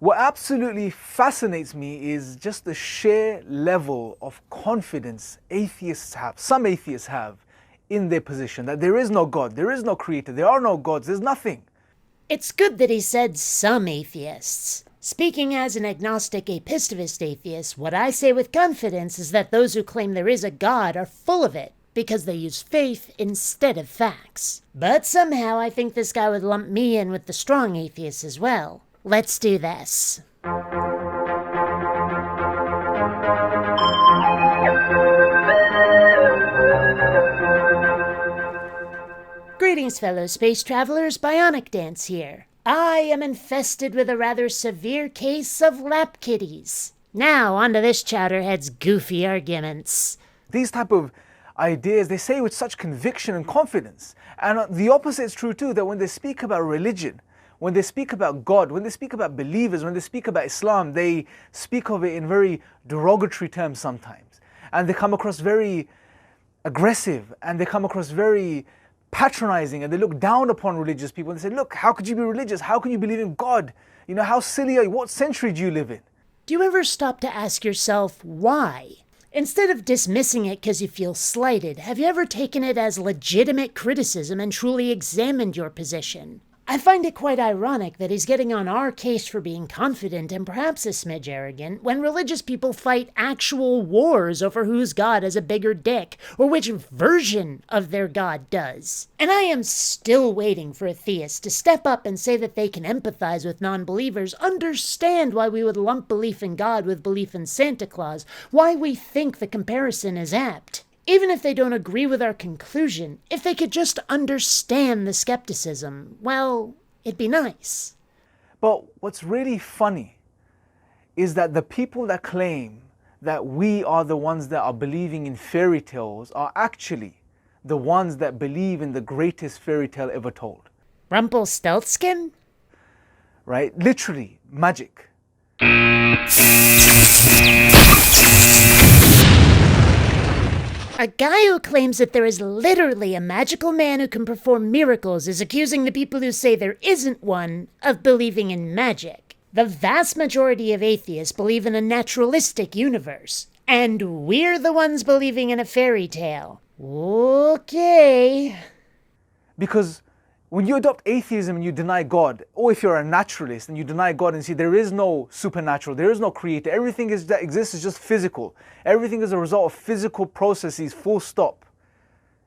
What absolutely fascinates me is just the sheer level of confidence some atheists have in their position, that there is no God, there is no creator, there are no gods, there's nothing. It's good that he said some atheists. Speaking as an agnostic apistivist atheist, what I say with confidence is that those who claim there is a God are full of it, because they use faith instead of facts. But somehow I think this guy would lump me in with the strong atheists as well. Let's do this. Greetings, fellow space travelers. BionicDance here. I am infested with a rather severe case of lap kitties. Now, onto this chowderhead's goofy arguments. These type of ideas, they say with such conviction and confidence. And the opposite is true too, that when they speak about religion, when they speak about God, when they speak about believers, when they speak about Islam, they speak of it in very derogatory terms sometimes. And they come across very aggressive, and they come across very patronizing, and they look down upon religious people and they say, look, how could you be religious? How can you believe in God? You know, how silly are you? What century do you live in? Do you ever stop to ask yourself why? Instead of dismissing it because you feel slighted, have you ever taken it as legitimate criticism and truly examined your position? I find it quite ironic that he's getting on our case for being confident and perhaps a smidge arrogant when religious people fight actual wars over whose God has a bigger dick or which version of their God does. And I am still waiting for a theist to step up and say that they can empathize with non-believers, understand why we would lump belief in God with belief in Santa Claus, why we think the comparison is apt. Even if they don't agree with our conclusion, if they could just understand the skepticism, well, it'd be nice. But what's really funny is that the people that claim that we are the ones that are believing in fairy tales are actually the ones that believe in the greatest fairy tale ever told. Rumpelstiltskin? Right? Literally, magic. A guy who claims that there is literally a magical man who can perform miracles is accusing the people who say there isn't one of believing in magic. The vast majority of atheists believe in a naturalistic universe, and we're the ones believing in a fairy tale. Okay. Because when you adopt atheism and you deny God, or if you're a naturalist and you deny God and see there is no supernatural, there is no creator, everything that exists is just physical. Everything is a result of physical processes, full stop.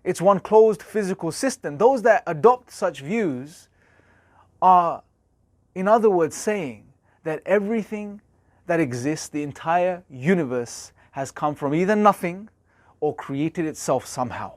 It's one closed physical system. Those that adopt such views are, in other words, saying that everything that exists, the entire universe, has come from either nothing or created itself somehow.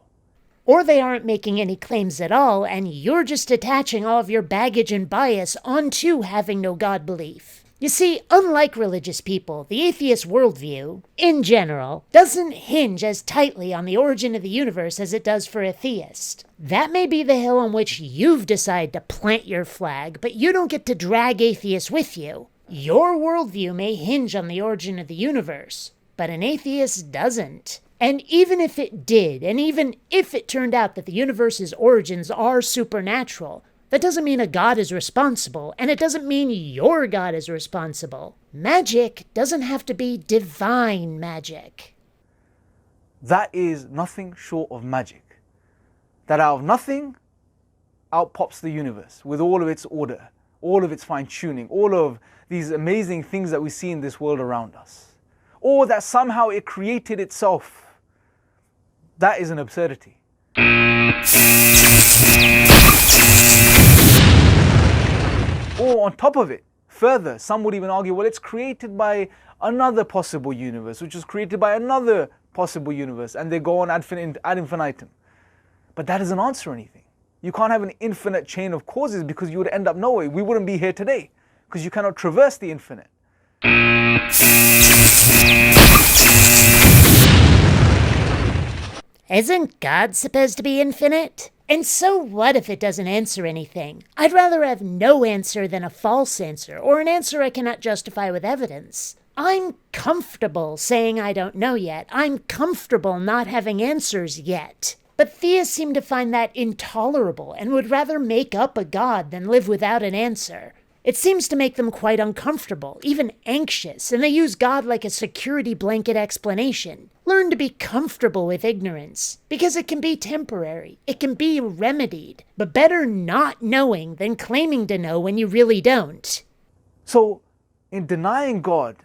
Or they aren't making any claims at all, and you're just attaching all of your baggage and bias onto having no God belief. You see, unlike religious people, the atheist worldview, in general, doesn't hinge as tightly on the origin of the universe as it does for a theist. That may be the hill on which you've decided to plant your flag, but you don't get to drag atheists with you. Your worldview may hinge on the origin of the universe, but an atheist doesn't. And even if it did, and even if it turned out that the universe's origins are supernatural, that doesn't mean a God is responsible, and it doesn't mean your God is responsible. Magic doesn't have to be divine magic. That is nothing short of magic. That out of nothing, out pops the universe with all of its order, all of its fine-tuning, all of these amazing things that we see in this world around us. Or that somehow it created itself. That is an absurdity. Or on top of it, further, some would even argue, well, it's created by another possible universe, which was created by another possible universe, and they go on ad infinitum. But that doesn't answer anything. You can't have an infinite chain of causes because you would end up nowhere. We wouldn't be here today because you cannot traverse the infinite. Isn't God supposed to be infinite? And so what if it doesn't answer anything? I'd rather have no answer than a false answer, or an answer I cannot justify with evidence. I'm comfortable saying I don't know yet. I'm comfortable not having answers yet. But theists seem to find that intolerable and would rather make up a God than live without an answer. It seems to make them quite uncomfortable, even anxious, and they use God like a security blanket explanation. Learn to be comfortable with ignorance, because it can be temporary, it can be remedied, but better not knowing than claiming to know when you really don't. So, in denying God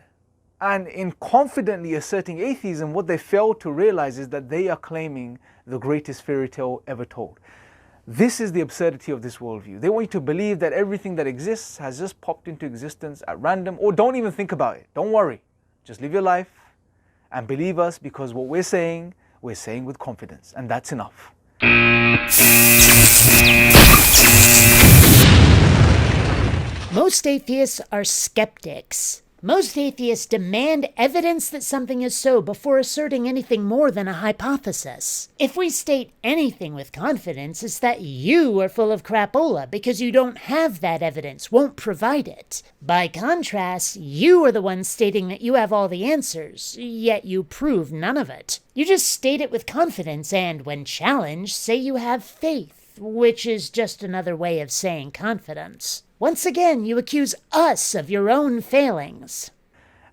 and in confidently asserting atheism, what they fail to realize is that they are claiming the greatest fairy tale ever told. This is the absurdity of this worldview. They want you to believe that everything that exists has just popped into existence at random, or don't even think about it. Don't worry. Just live your life and believe us, because what we're saying with confidence, and that's enough. Most atheists are skeptics. Most atheists demand evidence that something is so before asserting anything more than a hypothesis. If we state anything with confidence, it's that you are full of crapola because you don't have that evidence, won't provide it. By contrast, you are the one stating that you have all the answers, yet you prove none of it. You just state it with confidence and, when challenged, say you have faith, which is just another way of saying confidence. Once again, you accuse us of your own failings.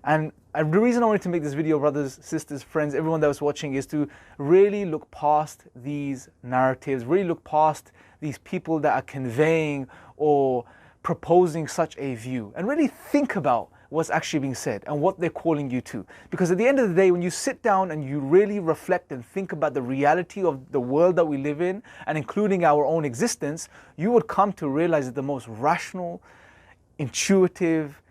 And the reason I wanted to make this video, brothers, sisters, friends, everyone that was watching, is to really look past these narratives, really look past these people that are conveying or proposing such a view, and really think about what's actually being said and what they're calling you to. Because at the end of the day, when you sit down and you really reflect and think about the reality of the world that we live in, and including our own existence, you would come to realize that the most rational, intuitive,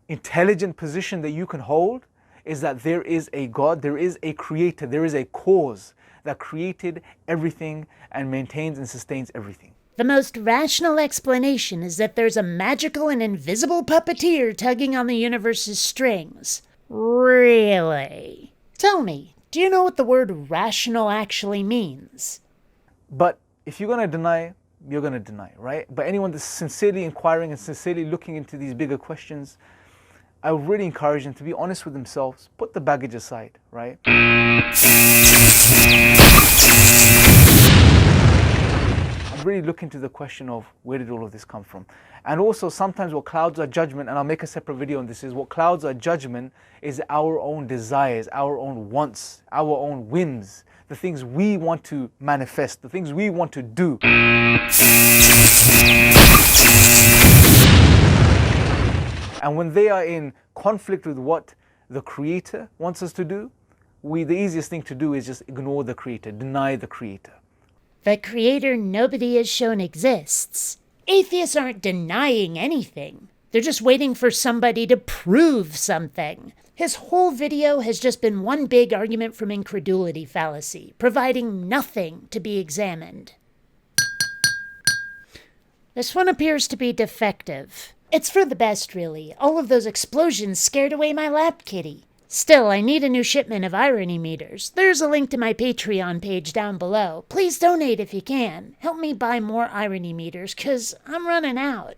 intelligent position that you can hold is that there is a God, there is a creator, there is a cause that created everything and maintains and sustains everything. The most rational explanation is that there's a magical and invisible puppeteer tugging on the universe's strings. Really? Tell me, do you know what the word rational actually means? But if you're going to deny, you're going to deny, right? But anyone that's sincerely inquiring and sincerely looking into these bigger questions, I would really encourage them to be honest with themselves, put the baggage aside, right? Really look into the question of where did all of this come from. And also, sometimes what clouds our judgment, and I'll make a separate video on this, is what clouds our judgment is our own desires, our own wants, our own whims, the things we want to manifest, the things we want to do. And when they are in conflict with what the Creator wants us to do, the easiest thing to do is just ignore the Creator, deny the Creator. The Creator nobody has shown exists. Atheists aren't denying anything. They're just waiting for somebody to prove something. His whole video has just been one big argument from incredulity fallacy, providing nothing to be examined. This one appears to be defective. It's for the best, really. All of those explosions scared away my lap kitty. Still, I need a new shipment of irony meters. There's a link to my Patreon page down below. Please donate if you can. Help me buy more irony meters, 'cause I'm running out.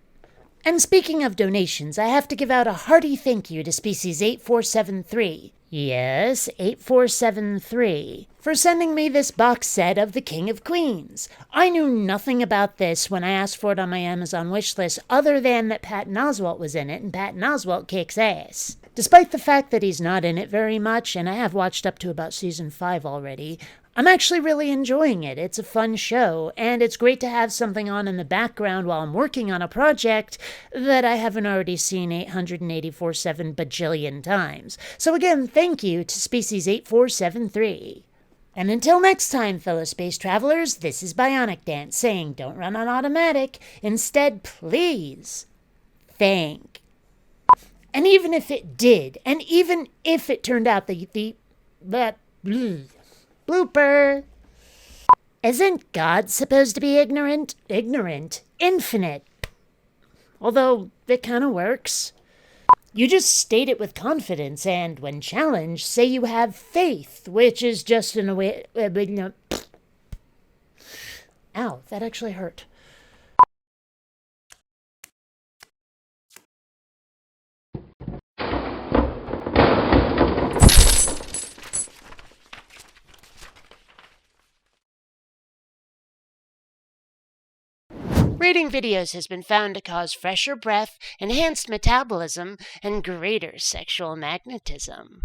And speaking of donations, I have to give out a hearty thank you to Species 8473. Yes, 8473. For sending me this box set of The King of Queens. I knew nothing about this when I asked for it on my Amazon wishlist, other than that Patton Oswalt was in it, and Patton Oswalt kicks ass. Despite the fact that he's not in it very much, and I have watched up to about season 5 already, I'm actually really enjoying it. It's a fun show, and it's great to have something on in the background while I'm working on a project that I haven't already seen 884.7 bajillion times. So again, thank you to Species 8473. And until next time, fellow space travelers, this is BionicDance saying don't run on automatic. Instead, please think. And even if it did, and even if it turned out blooper. Isn't God supposed to be ignorant? Ignorant. Infinite. Although, it kind of works. You just state it with confidence, and when challenged, say you have faith, which is just in a way... Ow, that actually hurt. Trading videos has been found to cause fresher breath, enhanced metabolism, and greater sexual magnetism.